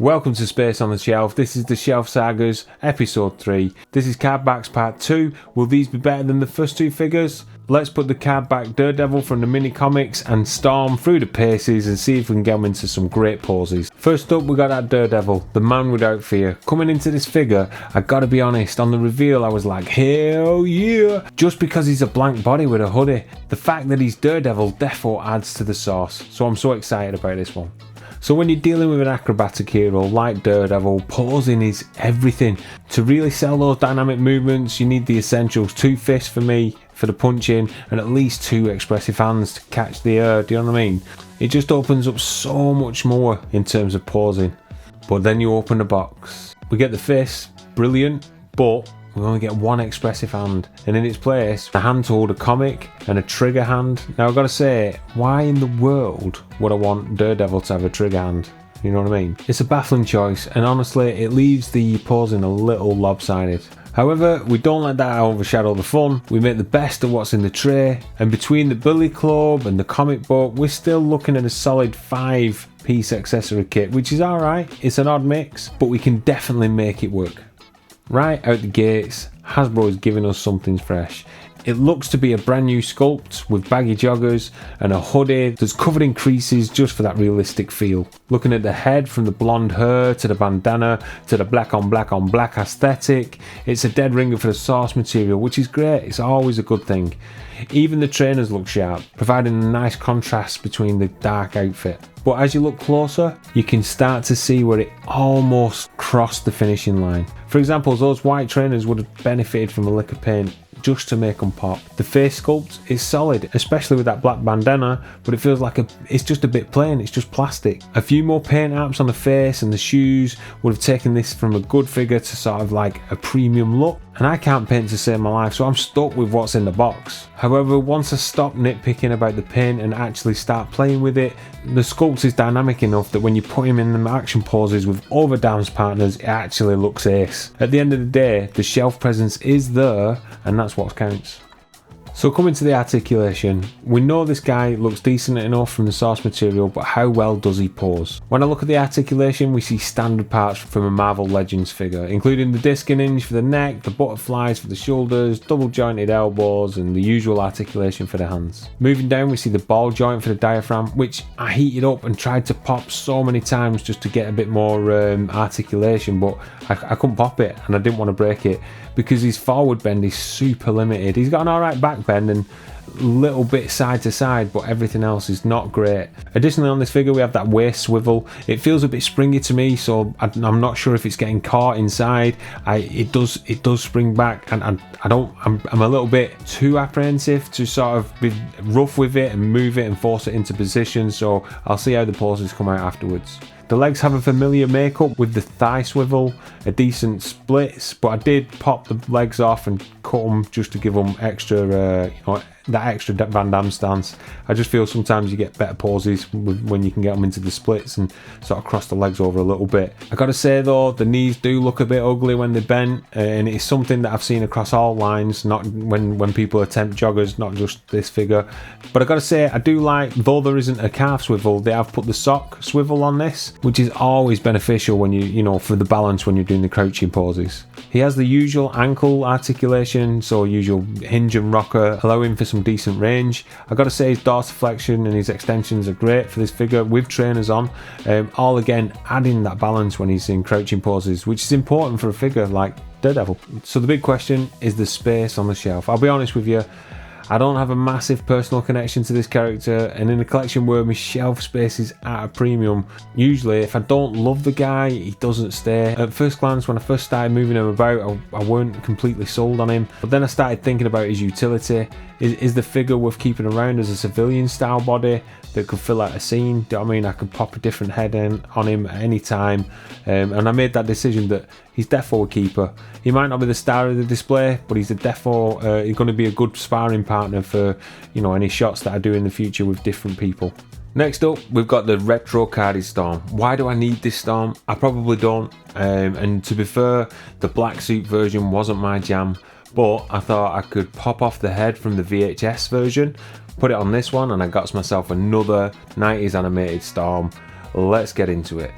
Welcome to Space on the Shelf. This is the Shelf Sagas, episode 3. This is cardbacks part 2. Will these be better than the first two figures? Let's put the cardback Daredevil from the mini comics and storm through the paces and see if we can get them into some great poses. First up, we got that Daredevil, the man without fear. Coming into this figure, I gotta be honest, on the reveal I was like, hell yeah! Just because he's a blank body with a hoodie. The fact that he's Daredevil defo adds to the sauce, so I'm so excited about this one. So when you're dealing with an acrobatic hero like Daredevil, posing is everything. To really sell those dynamic movements, you need the essentials. 2 fists for me, for the punching, and at least 2 expressive hands to catch the air, do you know what I mean? It just opens up so much more in terms of posing. But then you open the box. We get the fist, brilliant, but we only get 1 expressive hand, and in its place a hand to hold a comic and a trigger hand. Now I've got to say, why in the world would I want Daredevil to have a trigger hand? You know what I mean? It's a baffling choice, and honestly it leaves the posing a little lopsided. However, we don't let that overshadow the fun. We make the best of what's in the tray, and between the Billy Club and the comic book, we're still looking at a solid 5-piece accessory kit, which is alright. It's an odd mix, but we can definitely make it work. Right out the gates, Hasbro is giving us something fresh. It looks to be a brand new sculpt with baggy joggers and a hoodie that's covered in creases just for that realistic feel. Looking at the head, from the blonde hair to the bandana to the black on black aesthetic, it's a dead ringer for the source material, which is great. It's always a good thing. Even the trainers look sharp, providing a nice contrast between the dark outfit. But as you look closer, you can start to see where it almost crossed the finishing line. For example, those white trainers would have benefited from a lick of paint just to make them pop. The face sculpt is solid, especially with that black bandana, but it feels like it's just a bit plain, it's just plastic. A few more paint apps on the face and the shoes would have taken this from a good figure to sort of like a premium look. And I can't paint to save my life, so I'm stuck with what's in the box. However, once I stop nitpicking about the paint and actually start playing with it, the sculpt is dynamic enough that when you put him in the action poses with other dance partners, it actually looks ace. At the end of the day, the shelf presence is there, and that's what counts. So coming to the articulation, we know this guy looks decent enough from the source material, but how well does he pose? When I look at the articulation, we see standard parts from a Marvel Legends figure, including the disc and hinge for the neck, the butterflies for the shoulders, double jointed elbows, and the usual articulation for the hands. Moving down, we see the ball joint for the diaphragm, which I heated up and tried to pop so many times just to get a bit more articulation, but I couldn't pop it, and I didn't want to break it because his forward bend is super limited. He's got an alright back bend and little bit side to side, but everything else is not great. Additionally, on this figure we have that waist swivel. It feels a bit springy to me, so I'm not sure if it's getting caught inside. It does spring back, and I'm a little bit too apprehensive to sort of be rough with it and move it and force it into position, so I'll see how the poses come out afterwards. The legs have a familiar makeup with the thigh swivel, a decent splits, but I did pop the legs off and cut them just to give them extra, that extra Van Damme stance. I just feel sometimes you get better poses when you can get them into the splits and sort of cross the legs over a little bit. I gotta say though, the knees do look a bit ugly when they're bent, and it's something that I've seen across all lines, not when people attempt joggers, not just this figure. But I gotta say, I do like, though there isn't a calf swivel, they have put the sock swivel on this, which is always beneficial when you know, for the balance when you're doing the crouching poses. He has the usual ankle articulation, so usual hinge and rocker, allowing for some decent range. I gotta say, his dorsiflexion and his extensions are great for this figure with trainers on, all again adding that balance when he's in crouching poses, which is important for a figure like Daredevil. So the big question is the space on the shelf. I'll be honest with you, I don't have a massive personal connection to this character, and in a collection where my shelf space is at a premium, usually if I don't love the guy, he doesn't stay. At first glance, when I first started moving him about, I weren't completely sold on him, but then I started thinking about his utility. Is the figure worth keeping around as a civilian style body that could fill out a scene? Do you know what I mean? I could pop a different head on him at any time, and I made that decision that he's defo a keeper. He might not be the star of the display, but he's a defo. He's going to be a good sparring partner for, you know, any shots that I do in the future with different people. Next up, we've got the retro carded Storm. Why do I need this Storm? I probably don't, and to be fair, the black suit version wasn't my jam, but I thought I could pop off the head from the VHS version, put it on this one, and I got myself another 90s animated Storm. Let's get into it.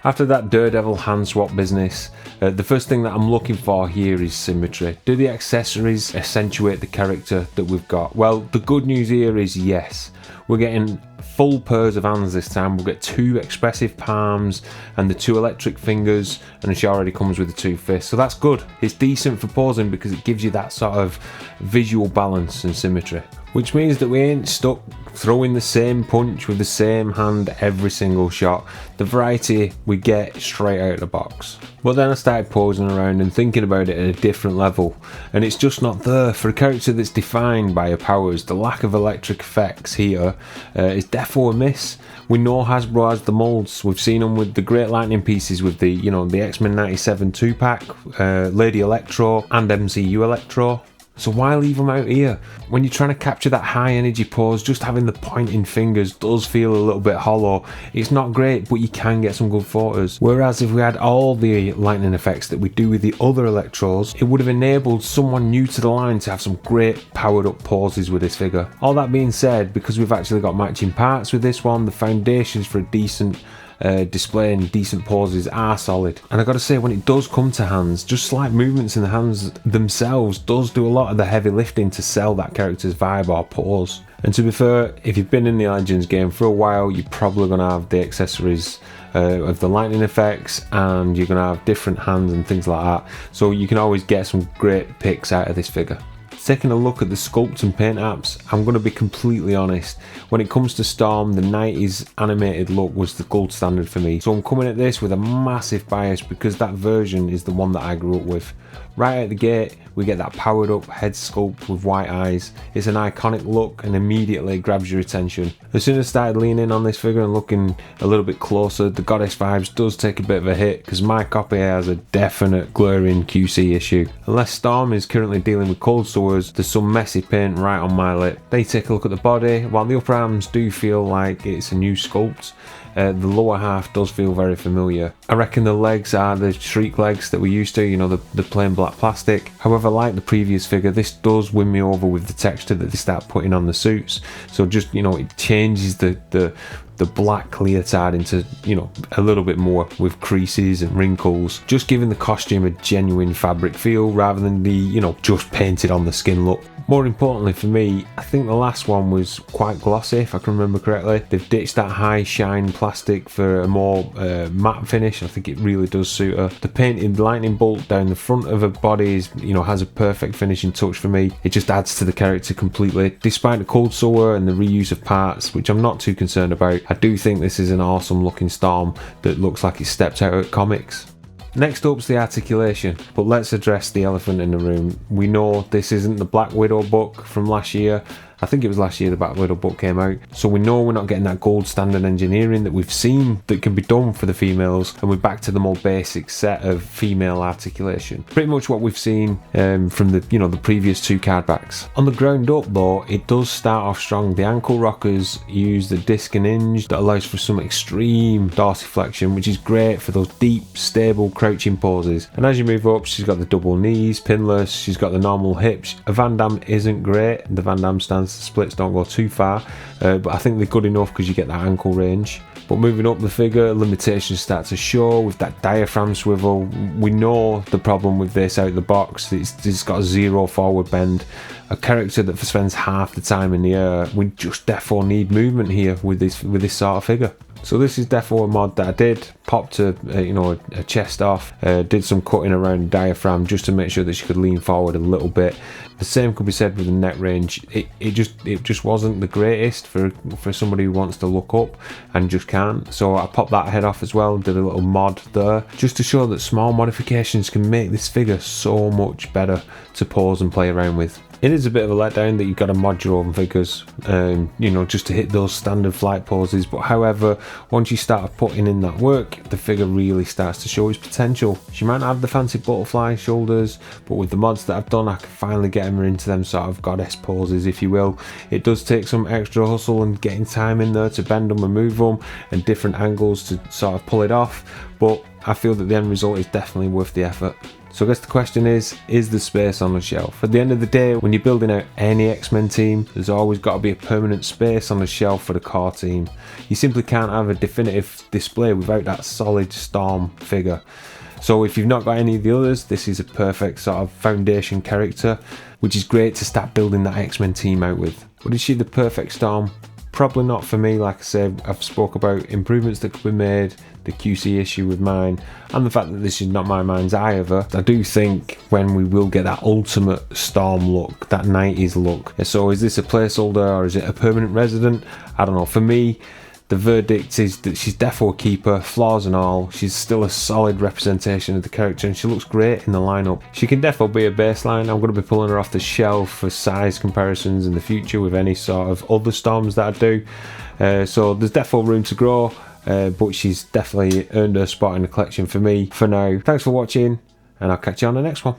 After that Daredevil hand swap business, the first thing that I'm looking for here is symmetry. Do the accessories accentuate the character that we've got? Well, the good news here is yes. We're getting full pairs of hands this time. We'll get 2 expressive palms and the 2 electric fingers, and she already comes with the 2 fists, so that's good. It's decent for posing because it gives you that sort of visual balance and symmetry, which means that we ain't stuck throwing the same punch with the same hand every single shot. The variety we get straight out of the box. But then I started posing around and thinking about it at a different level, and it's just not there. For a character that's defined by her powers, the lack of electric effects here is defo a miss. We know Hasbro has the molds. We've seen them with the Great Lightning pieces, with the the X-Men 97 2-pack, Lady Electro and MCU Electro. So why leave them out here? When you're trying to capture that high energy pose, just having the pointing fingers does feel a little bit hollow. It's not great, but you can get some good photos. Whereas if we had all the lightning effects that we do with the other Electros, it would have enabled someone new to the line to have some great powered up poses with this figure. All that being said, because we've actually got matching parts with this one, the foundations for a decent display and decent poses are solid. And I gotta say, when it does come to hands, just slight movements in the hands themselves does do a lot of the heavy lifting to sell that character's vibe or pose. And to be fair, if you've been in the Legends game for a while, you're probably gonna have the accessories of the lightning effects, and you're gonna have different hands and things like that, so you can always get some great picks out of this figure. Taking a look at the sculpt and paint apps, I'm going to be completely honest. When it comes to Storm, the 90s animated look was the gold standard for me. So I'm coming at this with a massive bias because that version is the one that I grew up with. Right out the gate, we get that powered up head sculpt with white eyes. It's an iconic look and immediately grabs your attention. As soon as I started leaning on this figure and looking a little bit closer, the goddess vibes does take a bit of a hit because my copy has a definite glaring QC issue. Unless Storm is currently dealing with cold sores, there's some messy paint right on my lip. They take a look at the body. While the upper arms do feel like it's a new sculpt, the lower half does feel very familiar. I reckon the legs are the Shriek legs that we used to, the plain black plastic. However, like the previous figure, this does win me over with the texture that they start putting on the suits. So just, it changes the black leotard into, a little bit more with creases and wrinkles, just giving the costume a genuine fabric feel rather than the, just painted on the skin look. More importantly for me, I think the last one was quite glossy, if I can remember correctly. They've ditched that high shine plastic for a more matte finish. I think it really does suit her. The painted lightning bolt down the front of her body is, has a perfect finishing touch for me. It just adds to the character completely. Despite the cold sore and the reuse of parts, which I'm not too concerned about, I do think this is an awesome looking Storm that looks like it stepped out of comics. Next up's the articulation, but let's address the elephant in the room. We know this isn't the Black Widow book from last year. I think it was last year the Black Widow book came out. So we know we're not getting that gold standard engineering that we've seen that can be done for the females, and we're back to the more basic set of female articulation. Pretty much what we've seen from the previous 2 card backs. On the ground up though, it does start off strong. The ankle rockers use the disc and hinge that allows for some extreme dorsiflexion, which is great for those deep, stable crouching poses. And as you move up, she's got the double knees, pinless, she's got the normal hips. A Van Damme isn't great. The Van Damme stance, the splits don't go too far, but I think they're good enough because you get that ankle range. But moving up the figure, limitations start to show with that diaphragm swivel. We know the problem with this out of the box. It's got a 0 forward bend. A character that spends half the time in the air, we just therefore need movement here with this sort of figure. So this is defo a mod that I did, popped a chest off, did some cutting around the diaphragm just to make sure that she could lean forward a little bit. The same could be said with the neck range. It just wasn't the greatest for somebody who wants to look up and just can't. So I popped that head off as well, did a little mod there, just to show that small modifications can make this figure so much better to pose and play around with. It is a bit of a letdown that you've got to mod your own figures, just to hit those standard flight poses. But however, once you start putting in that work, the figure really starts to show its potential. She might not have the fancy butterfly shoulders, but with the mods that I've done, I can finally get her into them sort of goddess poses, if you will. It does take some extra hustle and getting time in there to bend them and move them, and different angles to sort of pull it off. But I feel that the end result is definitely worth the effort. So I guess the question is there space on the shelf? At the end of the day, when you're building out any X-Men team, there's always got to be a permanent space on the shelf for the core team. You simply can't have a definitive display without that solid Storm figure. So if you've not got any of the others, this is a perfect sort of foundation character, which is great to start building that X-Men team out with. But is she the perfect Storm? Probably not for me. Like I said, I've spoke about improvements that could be made, the QC issue with mine, and the fact that this is not my mind's eye ever. I do think when we will get that ultimate Storm look, that 90s look. So is this a placeholder or is it a permanent resident? I don't know. For me, the verdict is that she's defo a keeper, flaws and all. She's still a solid representation of the character and she looks great in the lineup. She can defo be a baseline. I'm going to be pulling her off the shelf for size comparisons in the future with any sort of other Storms that I do. So there's defo room to grow, but she's definitely earned her spot in the collection for me for now. Thanks for watching and I'll catch you on the next one.